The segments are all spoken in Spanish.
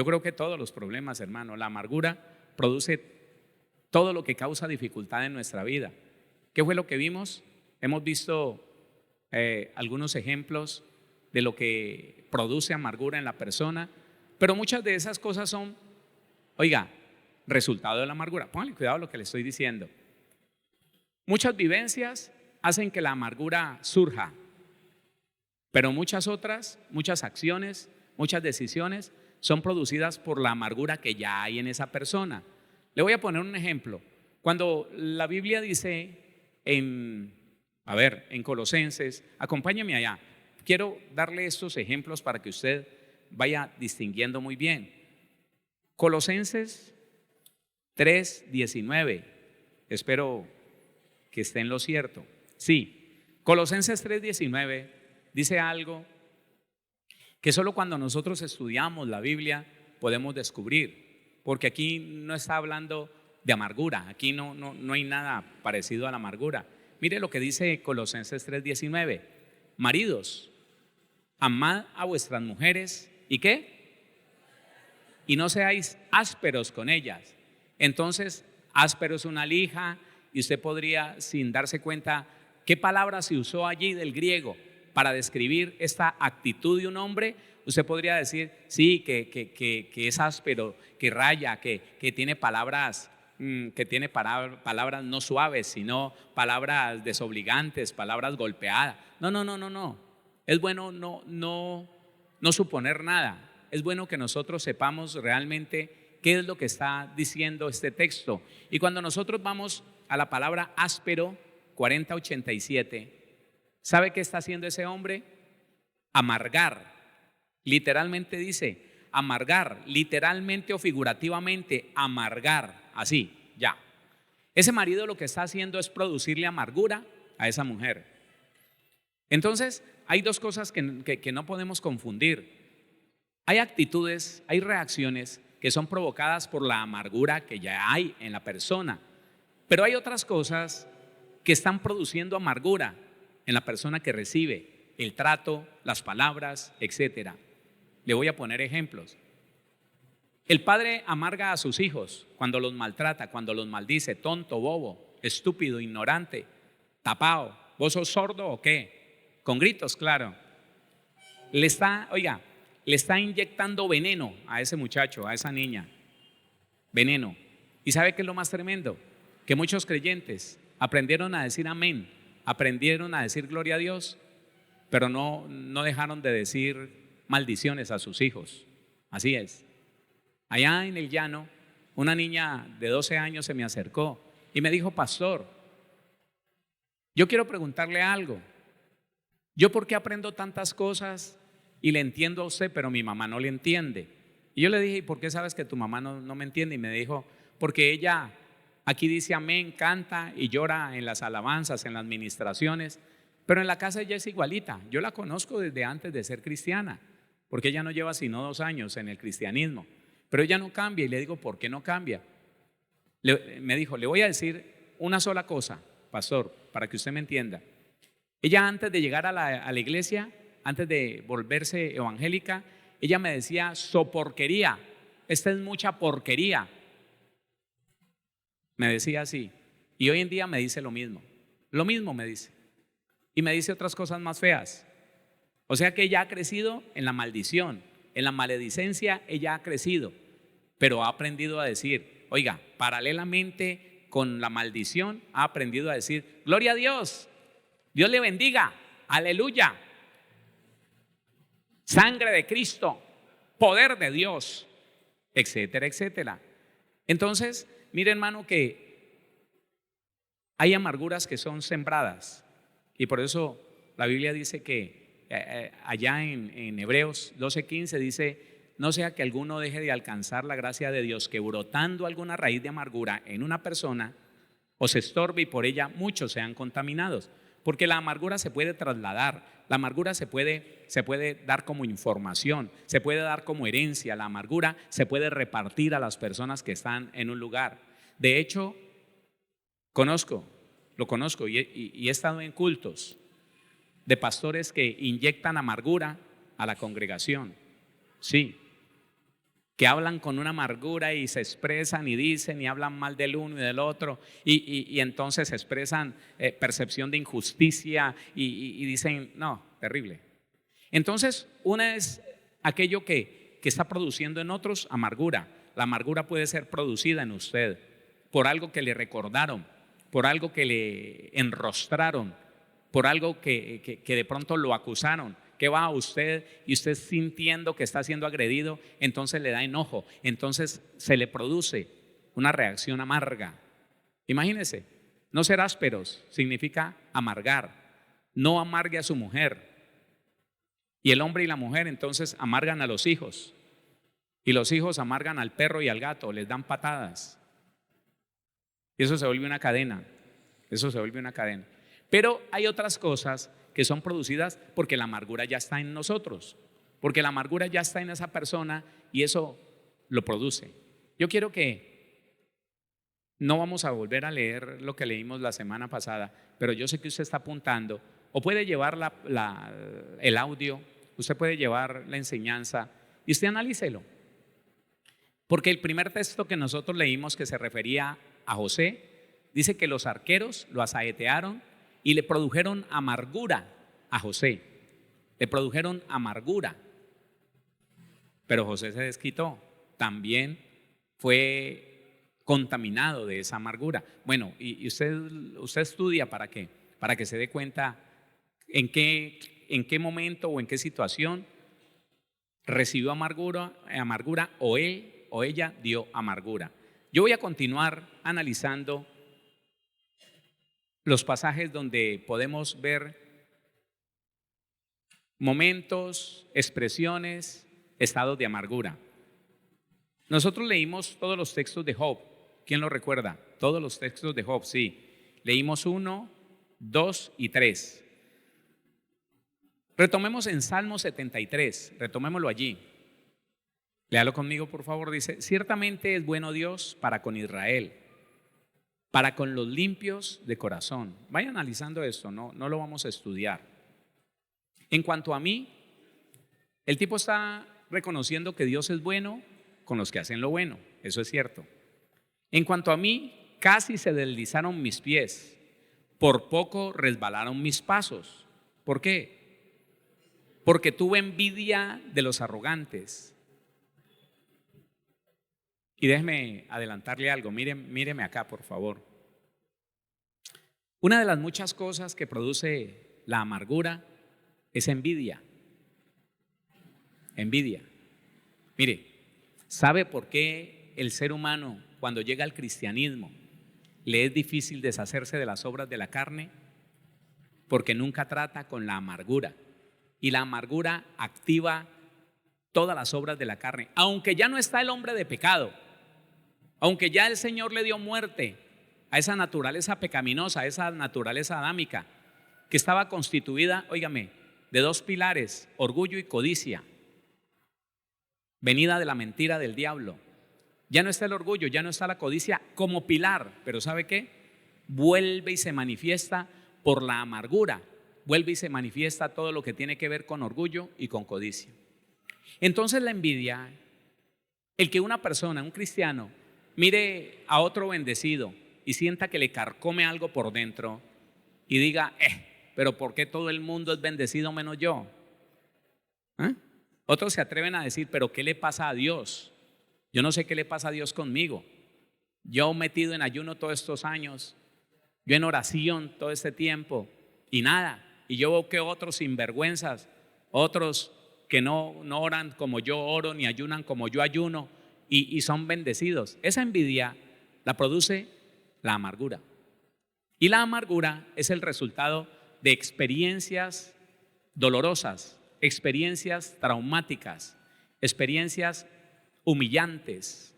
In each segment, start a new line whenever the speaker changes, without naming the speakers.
Yo creo que todos los problemas, hermano, la amargura produce todo lo que causa dificultad en nuestra vida. ¿Qué fue lo que vimos? Hemos visto algunos ejemplos de lo que produce amargura en la persona, pero muchas de esas cosas son, oiga, resultado de la amargura. Pónganle cuidado a lo que le estoy diciendo. Muchas vivencias hacen que la amargura surja, pero muchas otras, muchas acciones, muchas decisiones son producidas por la amargura que ya hay en esa persona. Le voy a poner un ejemplo. Cuando la Biblia dice en Colosenses, acompáñame allá. Quiero darle estos ejemplos para que usted vaya distinguiendo muy bien. Colosenses 3:19. Espero que esté en lo cierto. Sí, Colosenses 3:19 dice algo que solo cuando nosotros estudiamos la Biblia podemos descubrir, porque aquí no está hablando de amargura, aquí no hay nada parecido a la amargura. Mire lo que dice Colosenses 3:19. Maridos, amad a vuestras mujeres, ¿y qué? Y no seáis ásperos con ellas. Entonces, áspero es una lija, y usted podría, sin darse cuenta, ¿qué palabra se usó allí del griego para describir esta actitud de un hombre? Usted podría decir, sí, que es áspero, que raya, que tiene palabras, palabras no suaves, sino palabras desobligantes, palabras golpeadas. No. Es bueno no suponer nada. Es bueno que nosotros sepamos realmente qué es lo que está diciendo este texto. Y cuando nosotros vamos a la palabra áspero, 40:87, ¿sabe qué está haciendo ese hombre? Amargar. Literalmente dice amargar, literalmente o figurativamente, amargar, así, ya. Ese marido lo que está haciendo es producirle amargura a esa mujer. Entonces, hay dos cosas que no podemos confundir. Hay actitudes, hay reacciones que son provocadas por la amargura que ya hay en la persona, pero hay otras cosas que están produciendo amargura en la persona que recibe el trato, las palabras, etcétera. Le voy a poner ejemplos. El padre amarga a sus hijos cuando los maltrata, cuando los maldice: tonto, bobo, estúpido, ignorante, tapao, ¿vos sos sordo o qué? Con gritos, claro. Le está inyectando veneno a ese muchacho, a esa niña. Veneno. ¿Y sabe qué es lo más tremendo? Que muchos creyentes aprendieron a decir amén, aprendieron a decir gloria a Dios, pero no dejaron de decir maldiciones a sus hijos. Así es. Allá en el llano, una niña de 12 años se me acercó y me dijo: pastor, yo quiero preguntarle algo. ¿Yo por qué aprendo tantas cosas y le entiendo a usted, pero mi mamá no le entiende? Y yo le dije: ¿y por qué sabes que tu mamá no me entiende? Y me dijo: porque ella aquí dice amén, canta y llora en las alabanzas, en las ministraciones, pero en la casa ella es igualita. Yo la conozco desde antes de ser cristiana, porque ella no lleva sino 2 años en el cristianismo, pero ella no cambia. Y le digo: ¿por qué no cambia? Me dijo: le voy a decir una sola cosa, pastor, para que usted me entienda. Ella, antes de llegar a la iglesia, antes de volverse evangélica, ella me decía: soporquería, esta es mucha porquería. Me decía así. Y hoy en día me dice lo mismo me dice. Y me dice otras cosas más feas. O sea que ella ha crecido en la maldición, en la maledicencia. Ella ha crecido, pero ha aprendido a decir, oiga, paralelamente con la maldición, ha aprendido a decir: gloria a Dios, Dios le bendiga, aleluya, sangre de Cristo, poder de Dios, etcétera, etcétera. Entonces, mire, hermano, que hay amarguras que son sembradas, y por eso la Biblia dice que allá en Hebreos 12:15 dice: no sea que alguno deje de alcanzar la gracia de Dios, que brotando alguna raíz de amargura en una persona os estorbe y por ella muchos sean contaminados. Porque la amargura se puede trasladar, la amargura se puede dar como información, se puede dar como herencia. La amargura se puede repartir a las personas que están en un lugar. De hecho, lo conozco y he estado en cultos de pastores que inyectan amargura a la congregación. Sí, que hablan con una amargura y se expresan y dicen y hablan mal del uno y del otro y entonces expresan percepción de injusticia y dicen, no, terrible. Entonces, una es aquello que está produciendo en otros amargura. La amargura puede ser producida en usted por algo que le recordaron, por algo que le enrostraron, por algo que de pronto lo acusaron. ¿Qué va a usted? Y usted sintiendo que está siendo agredido, entonces le da enojo, entonces se le produce una reacción amarga. Imagínese, no ser ásperos significa amargar. No amargue a su mujer. Y el hombre y la mujer entonces amargan a los hijos. Y los hijos amargan al perro y al gato, les dan patadas. Y eso se vuelve una cadena. Eso se vuelve una cadena. Pero hay otras cosas que son producidas porque la amargura ya está en nosotros, porque la amargura ya está en esa persona y eso lo produce. Yo quiero que no vamos a volver a leer lo que leímos la semana pasada, pero yo sé que usted está apuntando o puede llevar el audio, usted puede llevar la enseñanza y usted analícelo. Porque el primer texto que nosotros leímos que se refería a José, dice que los arqueros lo asaetearon y le produjeron amargura a José. Le produjeron amargura. Pero José se desquitó. También fue contaminado de esa amargura. Bueno, y usted estudia ¿para qué? Para que se dé cuenta en qué momento o en qué situación recibió amargura o él o ella dio amargura. Yo voy a continuar analizando los pasajes donde podemos ver momentos, expresiones, estados de amargura. Nosotros leímos todos los textos de Job. ¿Quién lo recuerda? Todos los textos de Job, sí. Leímos 1, 2 y 3. Retomemos en Salmo 73, retomémoslo allí. Léalo conmigo, por favor. Dice: ciertamente es bueno Dios para con Israel, para con los limpios de corazón. Vaya analizando esto, no lo vamos a estudiar. En cuanto a mí, el tipo está reconociendo que Dios es bueno con los que hacen lo bueno, eso es cierto. En cuanto a mí, casi se deslizaron mis pies, por poco resbalaron mis pasos. ¿Por qué? Porque tuve envidia de los arrogantes. Y déjeme adelantarle algo, míreme acá, por favor. Una de las muchas cosas que produce la amargura es envidia. Envidia. Mire, ¿sabe por qué el ser humano, cuando llega al cristianismo, le es difícil deshacerse de las obras de la carne? Porque nunca trata con la amargura. Y la amargura activa todas las obras de la carne. Aunque ya no está el hombre de pecado, aunque ya el Señor le dio muerte a esa naturaleza pecaminosa, a esa naturaleza adámica, que estaba constituida, óigame, de dos pilares: orgullo y codicia, venida de la mentira del diablo. Ya no está el orgullo, ya no está la codicia como pilar, pero ¿sabe qué? Vuelve y se manifiesta por la amargura, vuelve y se manifiesta todo lo que tiene que ver con orgullo y con codicia. Entonces la envidia, el que una persona, un cristiano, mire a otro bendecido y sienta que le carcome algo por dentro y diga, pero ¿por qué todo el mundo es bendecido menos yo? Otros se atreven a decir, pero ¿qué le pasa a Dios? Yo no sé qué le pasa a Dios conmigo. Yo metido en ayuno todos estos años, yo en oración todo este tiempo y nada. Y yo veo que otros sinvergüenzas, otros que no oran como yo oro ni ayunan como yo ayuno y son bendecidos. Esa envidia la produce la amargura. Y la amargura es el resultado de experiencias dolorosas, experiencias traumáticas, experiencias humillantes,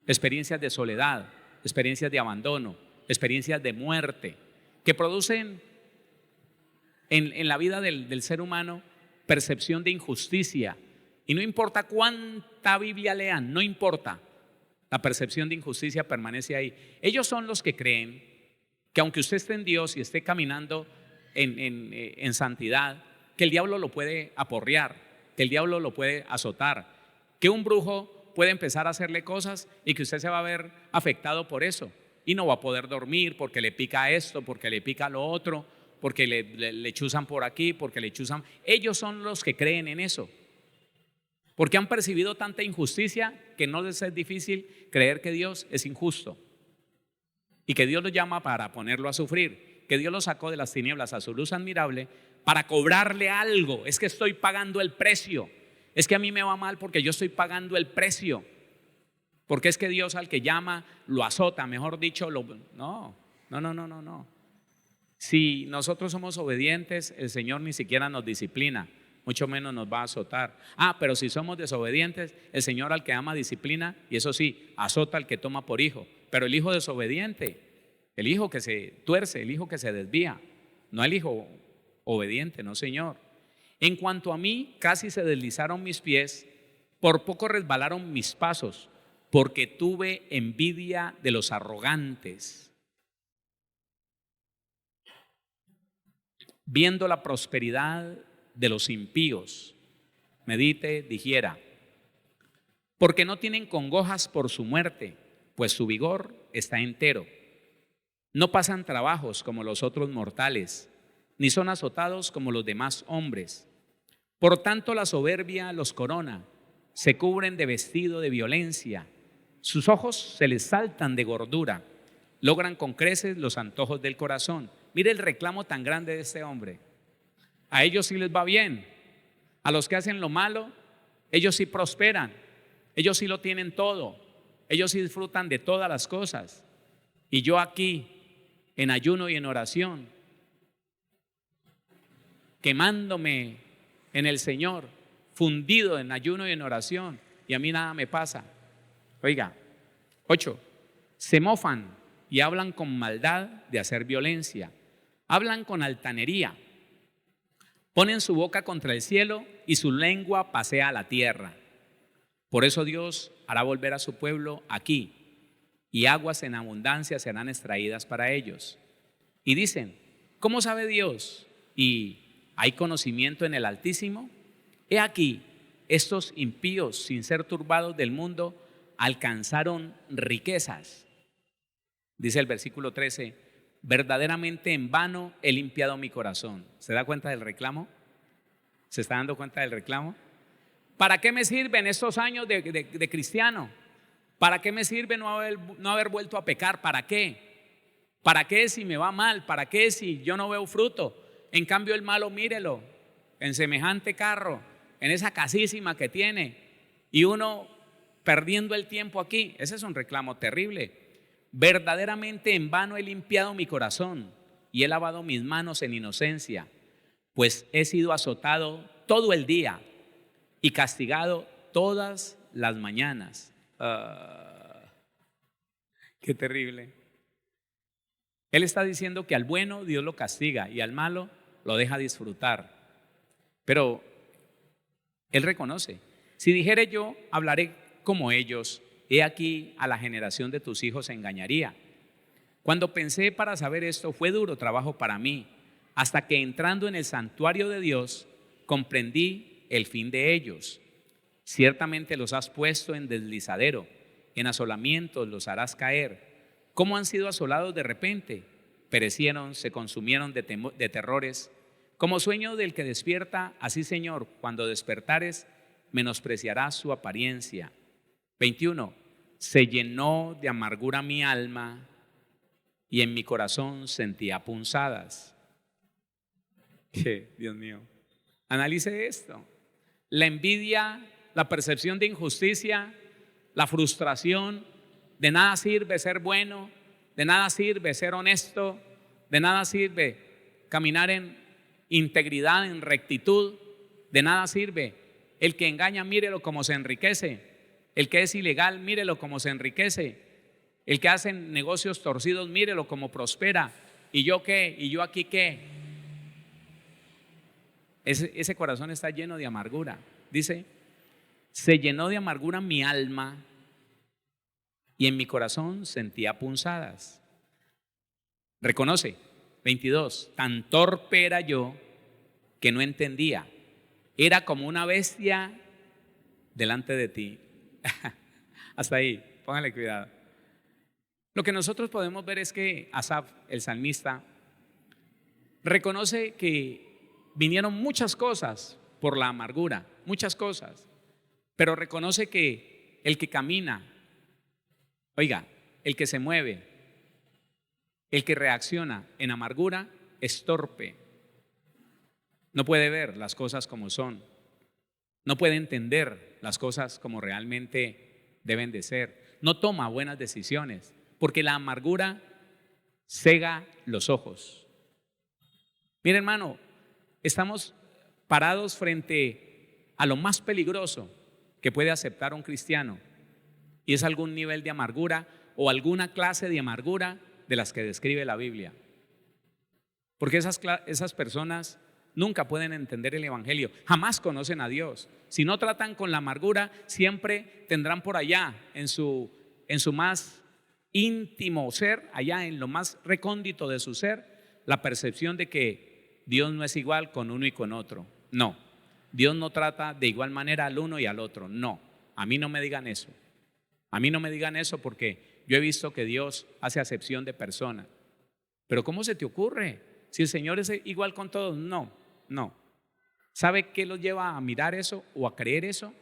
experiencias de soledad, experiencias de abandono, experiencias de muerte, que producen en la vida del ser humano percepción de injusticia. Y no importa cuánta Biblia lean, no importa, la percepción de injusticia permanece ahí. Ellos son los que creen que aunque usted esté en Dios y esté caminando en santidad, que el diablo lo puede aporrear, que el diablo lo puede azotar, que un brujo puede empezar a hacerle cosas y que usted se va a ver afectado por eso y no va a poder dormir porque le pica esto, porque le pica lo otro, porque le chuzan por aquí, porque le chuzan. Ellos son los que creen en eso, porque han percibido tanta injusticia que no les es difícil creer que Dios es injusto y que Dios lo llama para ponerlo a sufrir, que Dios lo sacó de las tinieblas a su luz admirable para cobrarle algo. Es que estoy pagando el precio, es que a mí me va mal porque yo estoy pagando el precio, porque es que Dios al que llama lo azota, mejor dicho, no. Si nosotros somos obedientes, el Señor ni siquiera nos disciplina, mucho menos nos va a azotar. Pero si somos desobedientes, el Señor al que ama disciplina, y eso sí, azota al que toma por hijo. Pero el hijo desobediente, el hijo que se tuerce, el hijo que se desvía, no el hijo obediente, no, Señor. En cuanto a mí, casi se deslizaron mis pies, por poco resbalaron mis pasos, porque tuve envidia de los arrogantes, viendo la prosperidad de los impíos. Medite, dijera, porque no tienen congojas por su muerte, pues su vigor está entero. No pasan trabajos como los otros mortales, ni son azotados como los demás hombres. Por tanto, la soberbia los corona, se cubren de vestido de violencia, sus ojos se les saltan de gordura, logran con creces los antojos del corazón. Mire el reclamo tan grande de este hombre. A ellos sí les va bien, a los que hacen lo malo, ellos sí prosperan, ellos sí lo tienen todo, ellos sí disfrutan de todas las cosas. Y yo aquí, en ayuno y en oración, quemándome en el Señor, fundido en ayuno y en oración, y a mí nada me pasa. Oiga, 8, se mofan y hablan con maldad de hacer violencia, hablan con altanería, ponen su boca contra el cielo y su lengua pasea la tierra. Por eso Dios hará volver a su pueblo aquí, y aguas en abundancia serán extraídas para ellos. Y dicen, ¿cómo sabe Dios? ¿Y hay conocimiento en el Altísimo? He aquí, estos impíos, sin ser turbados del mundo, alcanzaron riquezas. Dice el versículo 13, verdaderamente en vano he limpiado mi corazón. ¿Se da cuenta del reclamo? ¿Se está dando cuenta del reclamo? ¿Para qué me sirven estos años de cristiano? ¿Para qué me sirve no haber vuelto a pecar? ¿Para qué? ¿Para qué si me va mal? ¿Para qué si yo no veo fruto? En cambio el malo, mírelo, en semejante carro, en esa casísima que tiene, y uno perdiendo el tiempo aquí. Ese es un reclamo terrible. Verdaderamente en vano he limpiado mi corazón y he lavado mis manos en inocencia, pues he sido azotado todo el día y castigado todas las mañanas. Qué terrible. Él está diciendo que al bueno Dios lo castiga y al malo lo deja disfrutar. Pero él reconoce, si dijere yo, hablaré como ellos, he aquí a la generación de tus hijos engañaría. Cuando pensé para saber esto, fue duro trabajo para mí, hasta que entrando en el santuario de Dios, comprendí el fin de ellos. Ciertamente los has puesto en deslizadero, en asolamientos los harás caer. ¿Cómo han sido asolados de repente? Perecieron, se consumieron de terrores. Como sueño del que despierta, así Señor, cuando despertares, menospreciarás su apariencia. 21. Se llenó de amargura mi alma y en mi corazón sentía punzadas. Dios mío, analice esto. La envidia, la percepción de injusticia, la frustración, de nada sirve ser bueno, de nada sirve ser honesto, de nada sirve caminar en integridad, en rectitud, de nada sirve. El que engaña, mírelo cómo se enriquece. El que es ilegal, mírelo cómo se enriquece. El que hace negocios torcidos, mírelo cómo prospera. ¿Y yo qué? ¿Y yo aquí qué? Ese corazón está lleno de amargura. Dice, se llenó de amargura mi alma y en mi corazón sentía punzadas. Reconoce, 22, tan torpe era yo que no entendía. Era como una bestia delante de ti. Hasta ahí, póngale cuidado. Lo que nosotros podemos ver es que Asaf, el salmista, reconoce que vinieron muchas cosas por la amargura, muchas cosas, pero reconoce que el que camina, oiga, el que se mueve, el que reacciona en amargura es torpe. No puede ver las cosas como son, no puede entender las cosas como realmente deben de ser, no toma buenas decisiones, porque la amargura cega los ojos. Mira, hermano, estamos parados frente a lo más peligroso que puede aceptar un cristiano, y es algún nivel de amargura o alguna clase de amargura de las que describe la Biblia. Porque esas personas nunca pueden entender el evangelio, jamás conocen a Dios. Si no tratan con la amargura, siempre tendrán por allá en su más íntimo ser, allá en lo más recóndito de su ser, la percepción de que Dios no es igual con uno y con otro. No, Dios no trata de igual manera al uno y al otro. No, a mí no me digan eso. A mí no me digan eso, porque yo he visto que Dios hace acepción de personas. Pero ¿cómo se te ocurre? Si el Señor es igual con todos. No. ¿Sabe qué los lleva a mirar eso o a creer eso?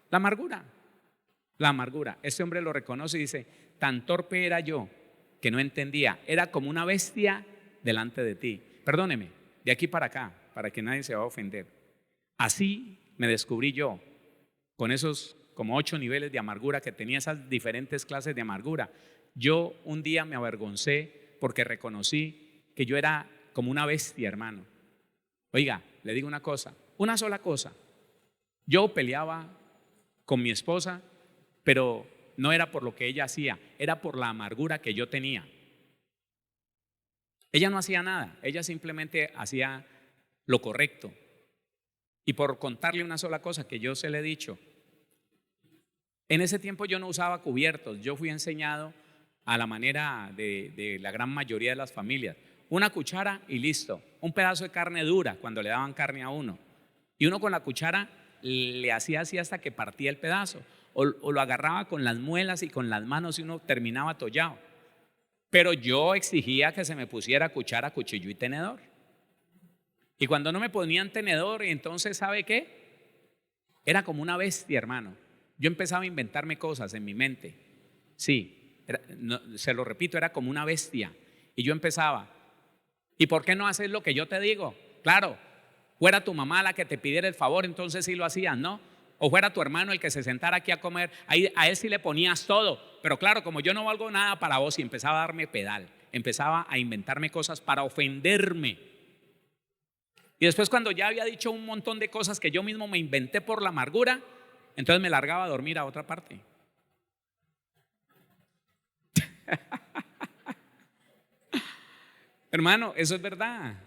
La amargura. La amargura. Este hombre lo reconoce y dice: tan torpe era yo que no entendía. Era como una bestia delante de ti. Perdóneme, de aquí para acá, para que nadie se va a ofender. Así me descubrí yo, con esos como 8 niveles de amargura que tenía, esas diferentes clases de amargura. Yo un día me avergoncé porque reconocí que yo era como una bestia, hermano. Oiga, le digo una cosa, una sola cosa. Yo peleaba con mi esposa, pero no era por lo que ella hacía, era por la amargura que yo tenía. Ella no hacía nada, ella simplemente hacía lo correcto. Y por contarle una sola cosa que yo se le he dicho, en ese tiempo yo no usaba cubiertos, yo fui enseñado a la manera de la gran mayoría de las familias. Una cuchara y listo, un pedazo de carne dura cuando le daban carne a uno. Y uno con la cuchara le hacía así hasta que partía el pedazo. O lo agarraba con las muelas y con las manos y uno terminaba atollado. Pero yo exigía que se me pusiera cuchara, cuchillo y tenedor. Y cuando no me ponían tenedor, entonces ¿sabe qué? Era como una bestia, hermano. Yo empezaba a inventarme cosas en mi mente. Sí, se lo repito, era como una bestia. Y yo empezaba: ¿y por qué no haces lo que yo te digo? Claro, fuera tu mamá la que te pidiera el favor, entonces sí lo hacías, ¿no? O fuera tu hermano el que se sentara aquí a comer, ahí, a él sí le ponías todo. Pero claro, como yo no valgo nada para vos, y empezaba a darme pedal, empezaba a inventarme cosas para ofenderme. Y después, cuando ya había dicho un montón de cosas que yo mismo me inventé por la amargura, entonces me largaba a dormir a otra parte. Hermano, eso es verdad.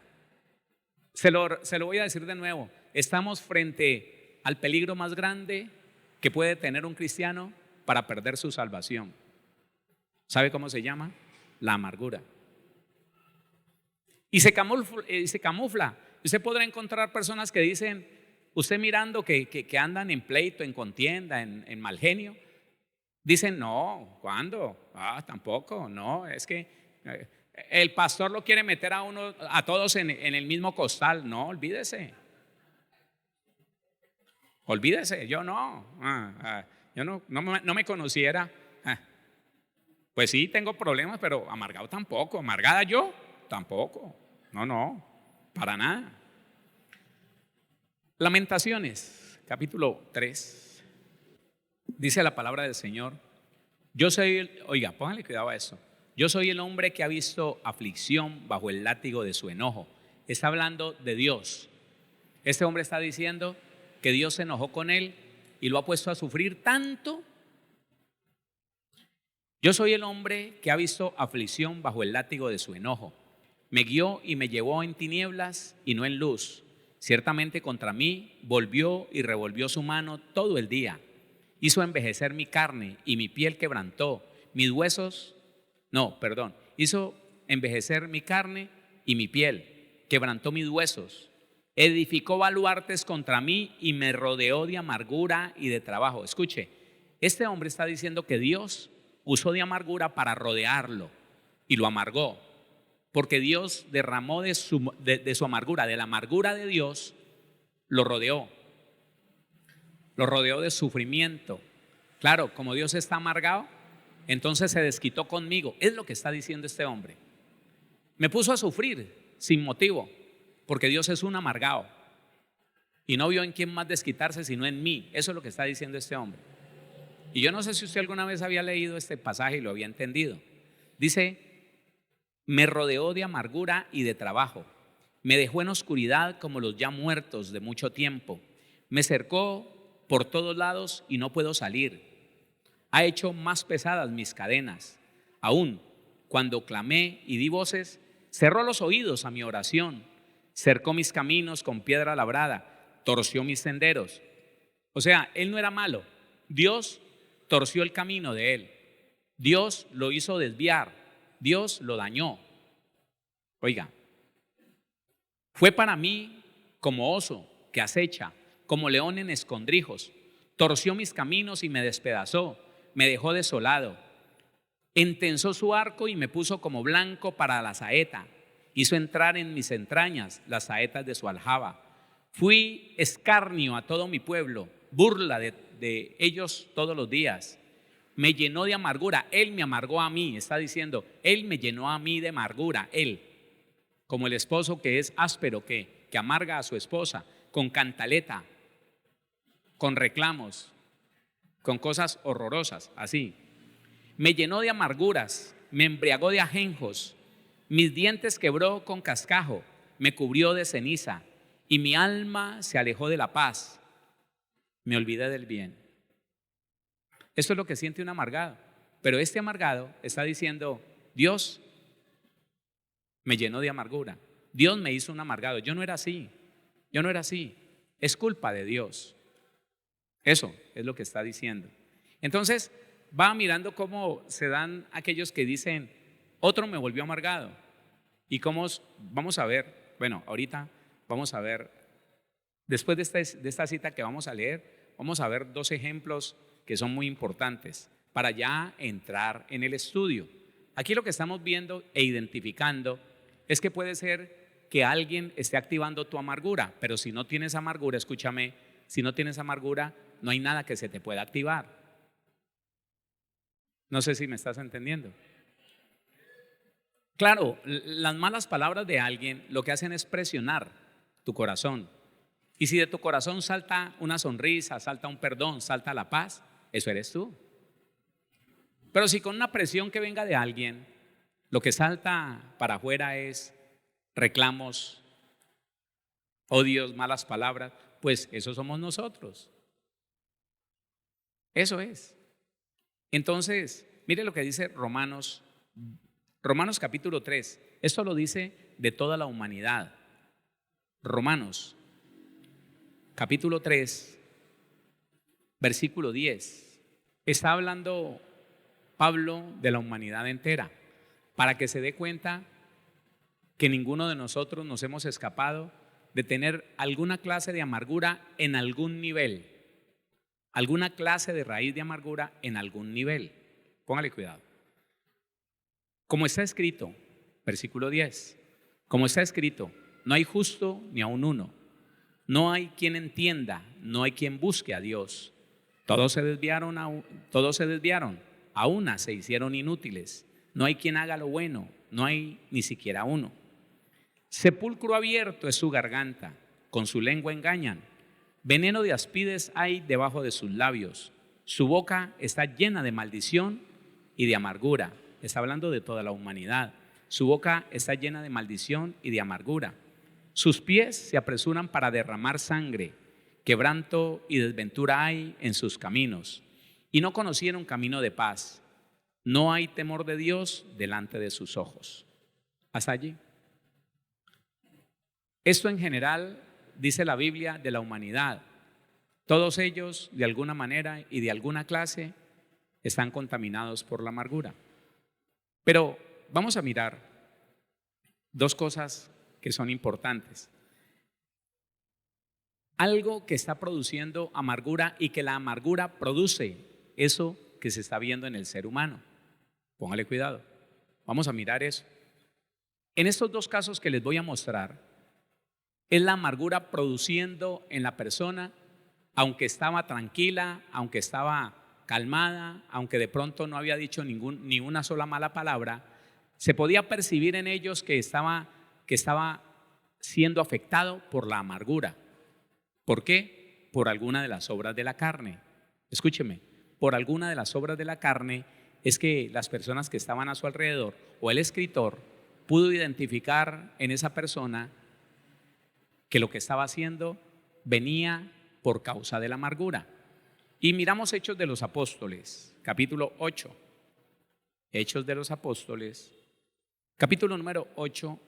Se lo voy a decir de nuevo. Estamos frente al peligro más grande que puede tener un cristiano para perder su salvación. ¿Sabe cómo se llama? La amargura. Y se camufla. Usted podrá encontrar personas que dicen, usted mirando que andan en pleito, en contienda, en mal genio, dicen: no, ¿cuándo? Tampoco, no, es que el pastor lo quiere meter a uno, a todos en el mismo costal. No, olvídese. Olvídese, yo no. Yo no me conociera. Pues sí, tengo problemas, pero amargado tampoco. Amargada yo tampoco. No, para nada. Lamentaciones, capítulo 3. Dice la palabra del Señor: yo soy, oiga, póngale cuidado a eso. Yo soy el hombre que ha visto aflicción bajo el látigo de su enojo. Está hablando de Dios. Este hombre está diciendo que Dios se enojó con él y lo ha puesto a sufrir tanto. Yo soy el hombre que ha visto aflicción bajo el látigo de su enojo. Me guió y me llevó en tinieblas y no en luz. Ciertamente contra mí volvió y revolvió su mano todo el día. Hizo envejecer mi carne y mi piel quebrantó. Hizo envejecer mi carne y mi piel, quebrantó mis huesos. edificó baluartes contra mí y me rodeó de amargura y de trabajo. Escuche, este hombre está diciendo que Dios usó de amargura para rodearlo y lo amargó, porque Dios derramó de su amargura, de la amargura de Dios, lo rodeó de sufrimiento. Claro, como Dios está amargado, entonces se desquitó conmigo. Es lo que está diciendo este hombre. Me puso a sufrir sin motivo, porque Dios es un amargado y no vio en quién más desquitarse sino en mí. Eso es lo que está diciendo este hombre. Y yo no sé si usted alguna vez había leído este pasaje y lo había entendido. Dice: me rodeó de amargura y de trabajo, me dejó en oscuridad como los ya muertos de mucho tiempo, me cercó por todos lados y no puedo salir, ha hecho más pesadas mis cadenas. Aún cuando clamé y di voces, cerró los oídos a mi oración, cercó mis caminos con piedra labrada, torció mis senderos. O sea, él no era malo. Dios torció el camino de él. Dios lo hizo desviar. Dios lo dañó. Oiga, fue para mí como oso que acecha, como león en escondrijos. Torció mis caminos y me despedazó, me dejó desolado. Entensó su arco y me puso como blanco para la saeta. Hizo entrar en mis entrañas las saetas de su aljaba. Fui escarnio a todo mi pueblo, burla de ellos todos los días. Me llenó de amargura, él me amargó a mí. Está diciendo, él me llenó a mí de amargura, él. Como el esposo que es áspero, que amarga a su esposa con cantaleta, con reclamos, con cosas horrorosas, así. Me llenó de amarguras, me embriagó de ajenjos, mis dientes quebró con cascajo, me cubrió de ceniza y mi alma se alejó de la paz, me olvidé del bien. Esto es lo que siente un amargado, pero este amargado está diciendo: Dios me llenó de amargura, Dios me hizo un amargado, yo no era así, es culpa de Dios. Eso es lo que está diciendo. Entonces va mirando cómo se dan aquellos que dicen: otro me volvió amargado. Y cómo vamos a ver, bueno, ahorita vamos a ver, después de esta cita que vamos a leer, vamos a ver dos ejemplos que son muy importantes para ya entrar en el estudio. Aquí lo que estamos viendo e identificando es que puede ser que alguien esté activando tu amargura, pero si no tienes amargura, escúchame, si no tienes amargura, no hay nada que se te pueda activar. No sé si me estás entendiendo. Claro, las malas palabras de alguien lo que hacen es presionar tu corazón. Y si de tu corazón salta una sonrisa, salta un perdón, salta la paz, eso eres tú. Pero si con una presión que venga de alguien, lo que salta para afuera es reclamos, odios, malas palabras, pues eso somos nosotros. Eso es. Entonces, mire lo que dice Romanos capítulo 3. Esto lo dice de toda la humanidad. Romanos capítulo 3, versículo 10. Está hablando Pablo de la humanidad entera, para que se dé cuenta que ninguno de nosotros nos hemos escapado de tener alguna clase de amargura en algún nivel, alguna clase de raíz de amargura en algún nivel. Póngale cuidado. Como está escrito, versículo 10, como está escrito, no hay justo ni aun uno, no hay quien entienda, no hay quien busque a Dios. Todos se desviaron, a una se hicieron inútiles. No hay quien haga lo bueno, no hay ni siquiera uno. Sepulcro abierto es su garganta, con su lengua engañan. Veneno de aspides hay debajo de sus labios. Su boca está llena de maldición y de amargura. Está hablando de toda la humanidad. Su boca está llena de maldición y de amargura. Sus pies se apresuran para derramar sangre. Quebranto y desventura hay en sus caminos. Y no conocieron camino de paz. No hay temor de Dios delante de sus ojos. Hasta allí. Esto en general dice la Biblia de la humanidad. Todos ellos, de alguna manera y de alguna clase, están contaminados por la amargura. Pero vamos a mirar dos cosas que son importantes. algo que está produciendo amargura y que la amargura produce eso que se está viendo en el ser humano. Póngale cuidado. Vamos a mirar eso. En estos dos casos que les voy a mostrar, es la amargura produciendo en la persona, aunque estaba tranquila, aunque estaba calmada, aunque de pronto no había dicho ni una sola mala palabra, se podía percibir en ellos que estaba siendo afectado por la amargura. ¿Por qué? Por alguna de las obras de la carne. Escúcheme, por alguna de las obras de la carne es que las personas que estaban a su alrededor o el escritor pudo identificar en esa persona que lo que estaba haciendo venía por causa de la amargura. Y miramos Hechos de los Apóstoles, capítulo 8. Hechos de los Apóstoles, capítulo número 8,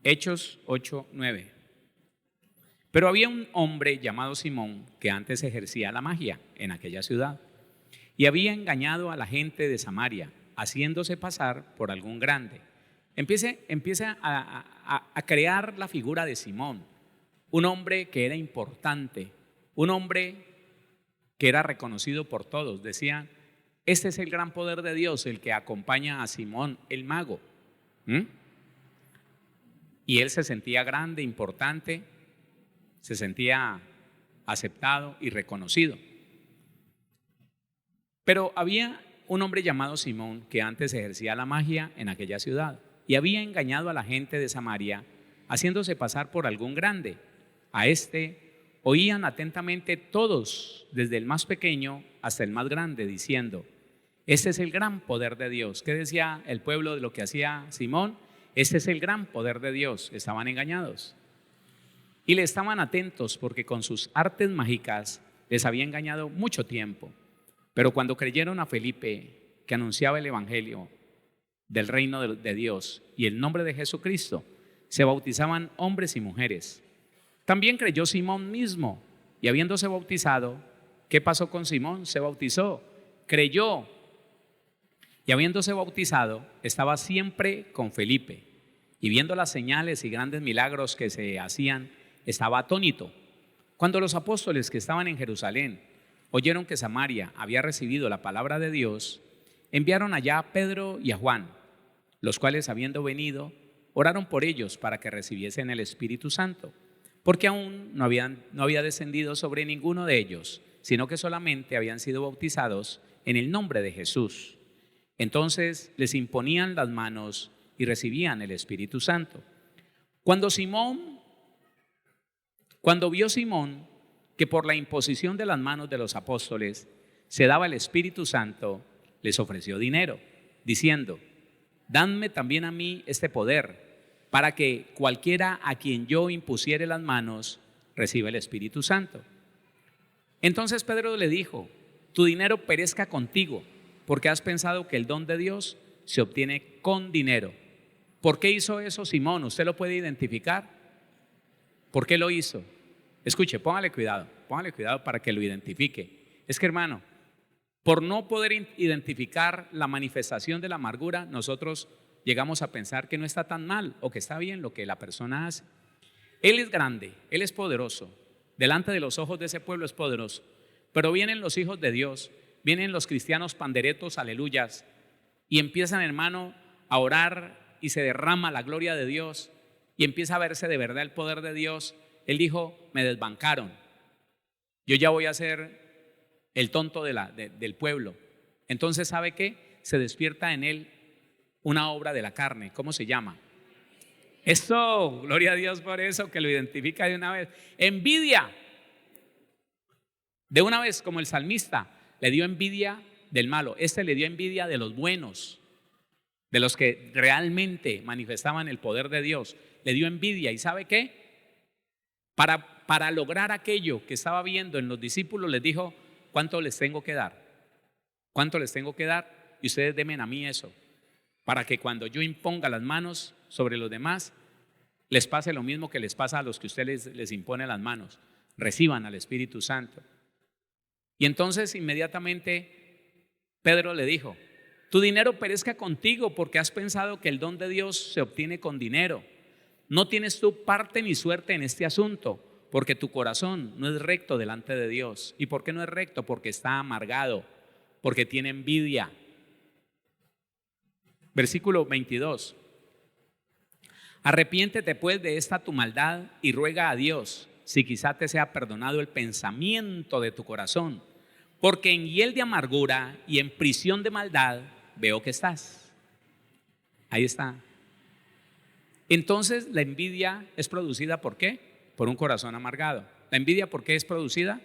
Hechos 8, 9. Pero había un hombre llamado Simón que antes ejercía la magia en aquella ciudad y había engañado a la gente de Samaria, haciéndose pasar por algún grande. Empieza a crear la figura de Simón, un hombre que era importante, un hombre que era reconocido por todos. Decían, este es el gran poder de Dios, el que acompaña a Simón el mago. Y él se sentía grande, importante, se sentía aceptado y reconocido. Pero había un hombre llamado Simón que antes ejercía la magia en aquella ciudad y había engañado a la gente de Samaria, haciéndose pasar por algún grande. A este oían atentamente todos, desde el más pequeño hasta el más grande, diciendo, este es el gran poder de Dios. ¿Qué decía el pueblo de lo que hacía Simón? Este es el gran poder de Dios. Estaban engañados. Y le estaban atentos porque con sus artes mágicas les había engañado mucho tiempo. Pero cuando creyeron a Felipe, que anunciaba el evangelio del reino de Dios y el nombre de Jesucristo, se bautizaban hombres y mujeres. También creyó Simón mismo, y habiéndose bautizado, ¿qué pasó con Simón? Se bautizó, creyó, y habiéndose bautizado, estaba siempre con Felipe, y viendo las señales y grandes milagros que se hacían, estaba atónito. Cuando los apóstoles que estaban en Jerusalén oyeron que Samaria había recibido la palabra de Dios, enviaron allá a Pedro y a Juan, los cuales, habiendo venido, oraron por ellos para que recibiesen el Espíritu Santo, porque aún no había descendido sobre ninguno de ellos, sino que solamente habían sido bautizados en el nombre de Jesús. Entonces les imponían las manos y recibían el Espíritu Santo. Cuando vio Simón que por la imposición de las manos de los apóstoles se daba el Espíritu Santo, les ofreció dinero, diciendo, dadme también a mí este poder, para que cualquiera a quien yo impusiere las manos reciba el Espíritu Santo. Entonces Pedro le dijo, tu dinero perezca contigo, porque has pensado que el don de Dios se obtiene con dinero. ¿Por qué hizo eso Simón? ¿Usted lo puede identificar? ¿Por qué lo hizo? Escuche, póngale cuidado para que lo identifique. Es que, hermano, por no poder identificar la manifestación de la amargura, nosotros llegamos a pensar que no está tan mal o que está bien lo que la persona hace. Él es grande, Él es poderoso, delante de los ojos de ese pueblo es poderoso, pero vienen los hijos de Dios, vienen los cristianos panderetos, aleluyas, y empiezan, hermano, a orar y se derrama la gloria de Dios y empieza a verse de verdad el poder de Dios. Él dijo, me desbancaron, yo ya voy a ser el tonto del pueblo. Entonces, ¿sabe qué? Se despierta en él una obra de la carne. ¿Cómo se llama? Esto, gloria a Dios por eso, que lo identifica de una vez. Envidia. De una vez, como el salmista, le dio envidia del malo. Este le dio envidia de los buenos, de los que realmente manifestaban el poder de Dios. Le dio envidia. ¿Y sabe qué? Para lograr aquello que estaba viendo en los discípulos, les dijo, ¿cuánto les tengo que dar? ¿Cuánto les tengo que dar? Y ustedes denme a mí eso, para que cuando yo imponga las manos sobre los demás, les pase lo mismo que les pasa a los que usted les impone las manos. Reciban al Espíritu Santo. Y entonces inmediatamente Pedro le dijo, tu dinero perezca contigo porque has pensado que el don de Dios se obtiene con dinero. No tienes tú parte ni suerte en este asunto, porque tu corazón no es recto delante de Dios. ¿Y por qué no es recto? Porque está amargado, porque tiene envidia. Versículo 22. Arrepiéntete pues de esta tu maldad y ruega a Dios si quizá te sea perdonado el pensamiento de tu corazón, porque en hiel de amargura y en prisión de maldad veo que estás. Ahí está. Entonces la envidia es producida ¿por qué? Por un corazón amargado. ¿La envidia por qué es producida?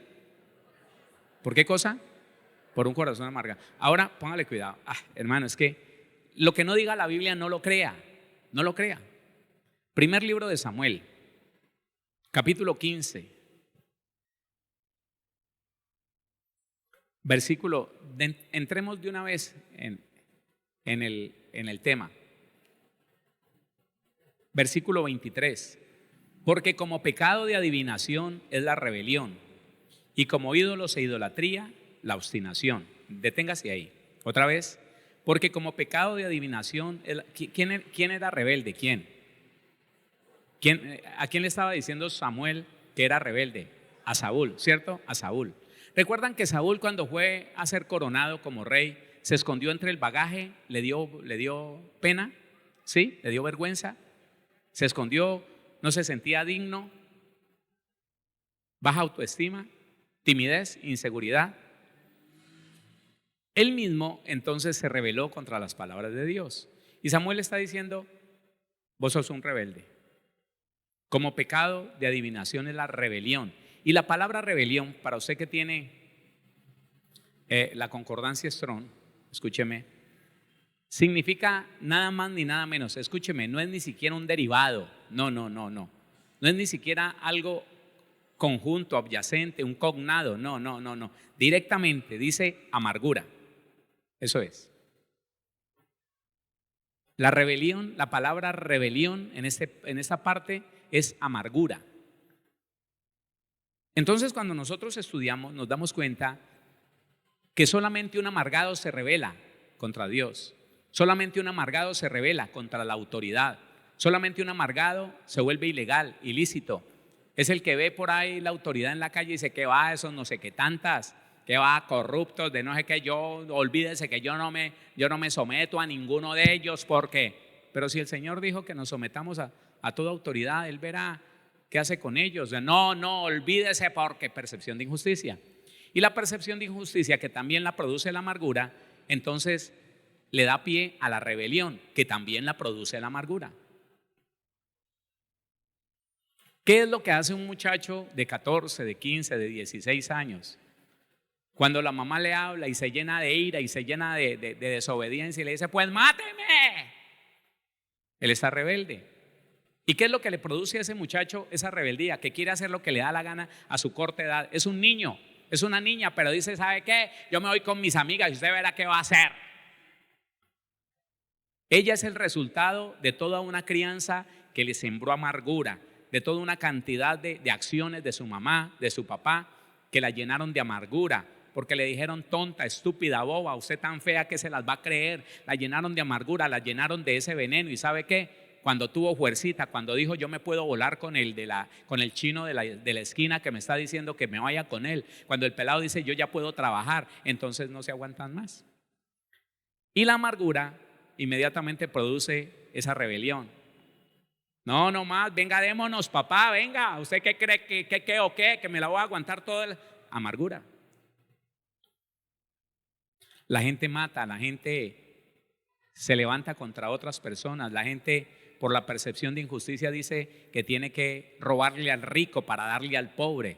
¿Por qué cosa? Por un corazón amargado. Ahora póngale cuidado. Hermano, es que lo que no diga la Biblia no lo crea. No lo crea. Primer libro de Samuel, capítulo 15, versículo, entremos de una vez en el tema. Versículo 23. Porque como pecado de adivinación es la rebelión, y como ídolos e idolatría, la obstinación. Deténgase ahí. Otra vez. Porque como pecado de adivinación, ¿quién era rebelde? ¿A quién le estaba diciendo Samuel que era rebelde? A Saúl, ¿cierto? A Saúl. ¿Recuerdan que Saúl, cuando fue a ser coronado como rey, se escondió entre el bagaje, le dio pena? ¿Sí? ¿Le dio vergüenza? Se escondió, no se sentía digno, baja autoestima, timidez, inseguridad. Él mismo entonces se rebeló contra las palabras de Dios. Y Samuel está diciendo, vos sos un rebelde. Como pecado de adivinación es la rebelión. Y la palabra rebelión, para usted que tiene la concordancia Strong, escúcheme, significa nada más ni nada menos. Escúcheme, no es ni siquiera un derivado. No. No es ni siquiera algo conjunto, adyacente, un cognado. No. Directamente dice amargura. Eso es. La rebelión, la palabra rebelión en esta parte es amargura. Entonces, cuando nosotros estudiamos, nos damos cuenta que solamente un amargado se rebela contra Dios. Solamente un amargado se rebela contra la autoridad. Solamente un amargado se vuelve ilegal, ilícito. Es el que ve por ahí la autoridad en la calle y dice que va, esos no sé qué tantas, que va, corruptos, de no sé qué, olvídese que yo no me someto a ninguno de ellos, porque, pero si el Señor dijo que nos sometamos a toda autoridad, Él verá qué hace con ellos. No, olvídese, porque percepción de injusticia. Y la percepción de injusticia, que también la produce la amargura, entonces le da pie a la rebelión, que también la produce la amargura. ¿Qué es lo que hace un muchacho de 14, de 15, de 16 años? Cuando la mamá le habla y se llena de ira y se llena de desobediencia y le dice, pues máteme. Él está rebelde. ¿Y qué es lo que le produce a ese muchacho esa rebeldía? Que quiere hacer lo que le da la gana a su corta edad. Es un niño, es una niña, pero dice, ¿sabe qué? Yo me voy con mis amigas y usted verá qué va a hacer. Ella es el resultado de toda una crianza que le sembró amargura, de toda una cantidad de acciones de su mamá, de su papá, que la llenaron de amargura, porque le dijeron tonta, estúpida, boba, usted tan fea que se las va a creer. La llenaron de amargura, la llenaron de ese veneno. ¿Y sabe qué? Cuando tuvo fuercita, cuando dijo yo me puedo volar con el chino de la esquina que me está diciendo que me vaya con él, cuando el pelado dice yo ya puedo trabajar, entonces no se aguantan más. Y la amargura inmediatamente produce esa rebelión. No más, venga, démonos, papá, venga. ¿Usted qué cree que me la voy a aguantar toda la amargura? La gente mata, la gente se levanta contra otras personas, la gente por la percepción de injusticia dice que tiene que robarle al rico para darle al pobre.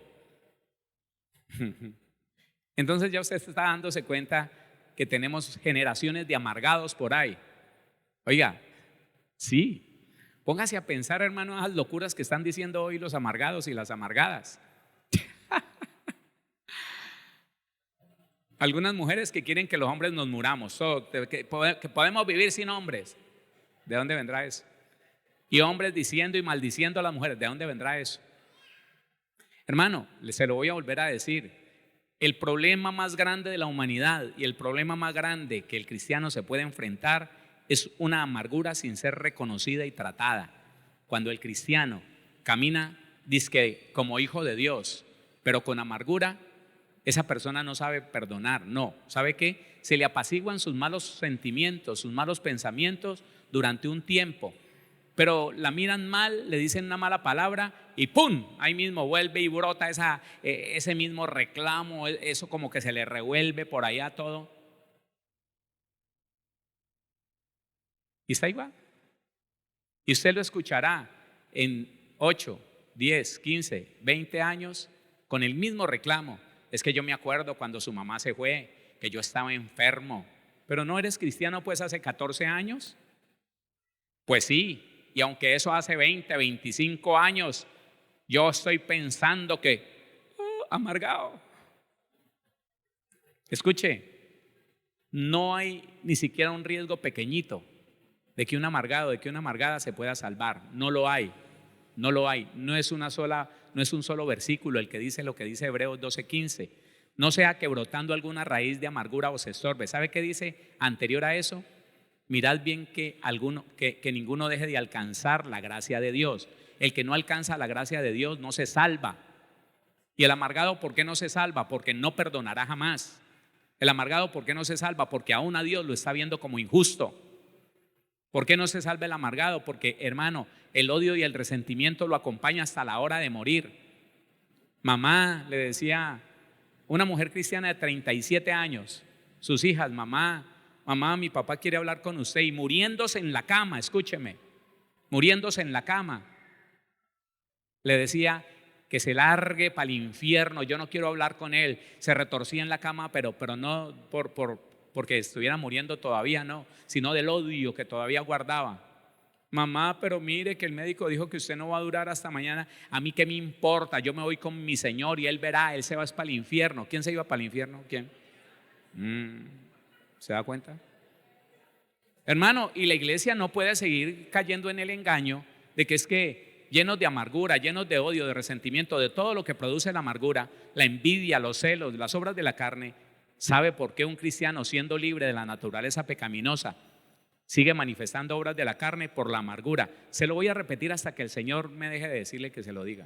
Entonces ya usted está dándose cuenta que tenemos generaciones de amargados por ahí. Oiga, sí, póngase a pensar, hermano, esas locuras que están diciendo hoy los amargados y las amargadas. Algunas mujeres que quieren que los hombres nos muramos, que podemos vivir sin hombres. ¿De dónde vendrá eso? Y hombres diciendo y maldiciendo a las mujeres. ¿De dónde vendrá eso? Hermano, se lo voy a volver a decir. El problema más grande de la humanidad y el problema más grande que el cristiano se puede enfrentar es una amargura sin ser reconocida y tratada. Cuando el cristiano camina dizque como hijo de Dios, pero con amargura, esa persona no sabe perdonar. No, ¿sabe qué? Se le apaciguan sus malos sentimientos, sus malos pensamientos durante un tiempo, pero la miran mal, le dicen una mala palabra y ¡pum! Ahí mismo vuelve y brota ese mismo reclamo, eso como que se le revuelve por allá todo. Y está igual. Y usted lo escuchará en 8, 10, 15, 20 años con el mismo reclamo. Es que yo me acuerdo cuando su mamá se fue, que yo estaba enfermo. Pero no eres cristiano pues hace 14 años. Pues sí, y aunque eso hace 20, 25 años, yo estoy pensando que, amargado. Escuche, no hay ni siquiera un riesgo pequeñito de que un amargado, de que una amargada se pueda salvar. No lo hay, no lo hay. No es un solo versículo el que dice lo que dice Hebreos 12:15. No sea que brotando alguna raíz de amargura os estorbe. ¿Sabe qué dice anterior a eso? Mirad bien que ninguno deje de alcanzar la gracia de Dios. El que no alcanza la gracia de Dios no se salva. Y el amargado, ¿por qué no se salva? Porque no perdonará jamás. El amargado, ¿por qué no se salva? Porque aún a Dios lo está viendo como injusto. ¿Por qué no se salva el amargado? Porque, hermano, el odio y el resentimiento lo acompaña hasta la hora de morir. Mamá, le decía una mujer cristiana de 37 años, sus hijas: mamá, mi papá quiere hablar con usted. Y muriéndose en la cama, escúcheme, muriéndose en la cama, le decía que se largue para el infierno, yo no quiero hablar con él. Se retorcía en la cama, pero no porque estuviera muriendo todavía, no, sino del odio que todavía guardaba. Mamá, pero mire que el médico dijo que usted no va a durar hasta mañana. A mí qué me importa, yo me voy con mi Señor y Él verá, Él se va para el infierno. ¿Quién se iba para el infierno? ¿Quién? ¿Se da cuenta? Hermano, y la iglesia no puede seguir cayendo en el engaño de que es que llenos de amargura, llenos de odio, de resentimiento, de todo lo que produce la amargura, la envidia, los celos, las obras de la carne. ¿Sabe por qué un cristiano, siendo libre de la naturaleza pecaminosa, sigue manifestando obras de la carne? Por la amargura. Se lo voy a repetir hasta que el Señor me deje de decirle que se lo diga.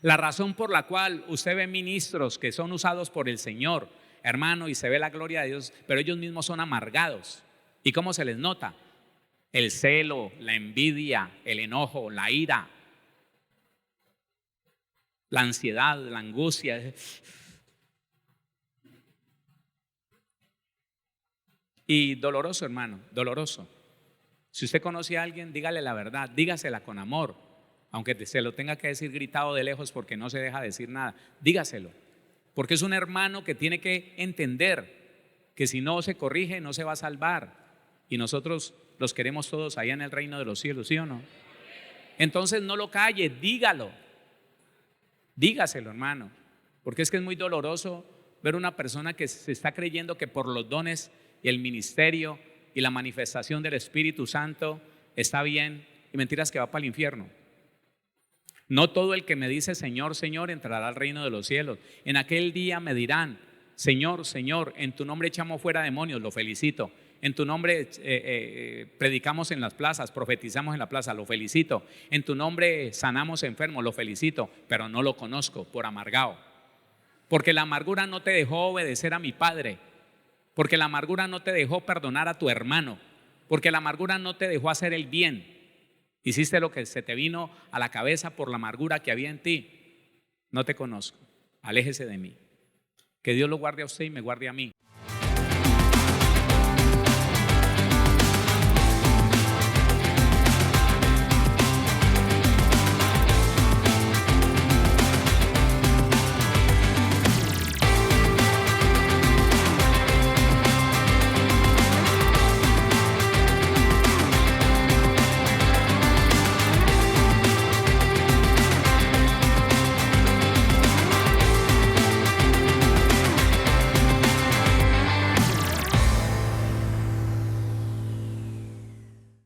La razón por la cual usted ve ministros que son usados por el Señor, hermano, y se ve la gloria de Dios, pero ellos mismos son amargados. ¿Y cómo se les nota? El celo, la envidia, el enojo, la ira, la ansiedad, la angustia. Y doloroso, hermano, doloroso. Si usted conoce a alguien, dígale la verdad, dígasela con amor, aunque se lo tenga que decir gritado de lejos porque no se deja decir nada. Dígaselo, porque es un hermano que tiene que entender que si no se corrige no se va a salvar. Y nosotros los queremos todos allá en el reino de los cielos, ¿sí o no? Entonces no lo calle, dígaselo, hermano, porque es que es muy doloroso ver una persona que se está creyendo que por los dones y el ministerio y la manifestación del Espíritu Santo está bien, y mentiras que va para el infierno. No todo el que me dice Señor, Señor entrará al reino de los cielos. En aquel día me dirán: Señor, Señor, en tu nombre echamos fuera demonios. Lo felicito. En tu nombre predicamos en las plazas, profetizamos en la plaza. Lo felicito. En tu nombre sanamos enfermos. Lo felicito. Pero no lo conozco, por amargado. Porque la amargura no te dejó obedecer a mi Padre. Porque la amargura no te dejó perdonar a tu hermano. Porque la amargura no te dejó hacer el bien. Hiciste lo que se te vino a la cabeza por la amargura que había en ti. No te conozco. Aléjese de mí. Que Dios lo guarde a usted y me guarde a mí.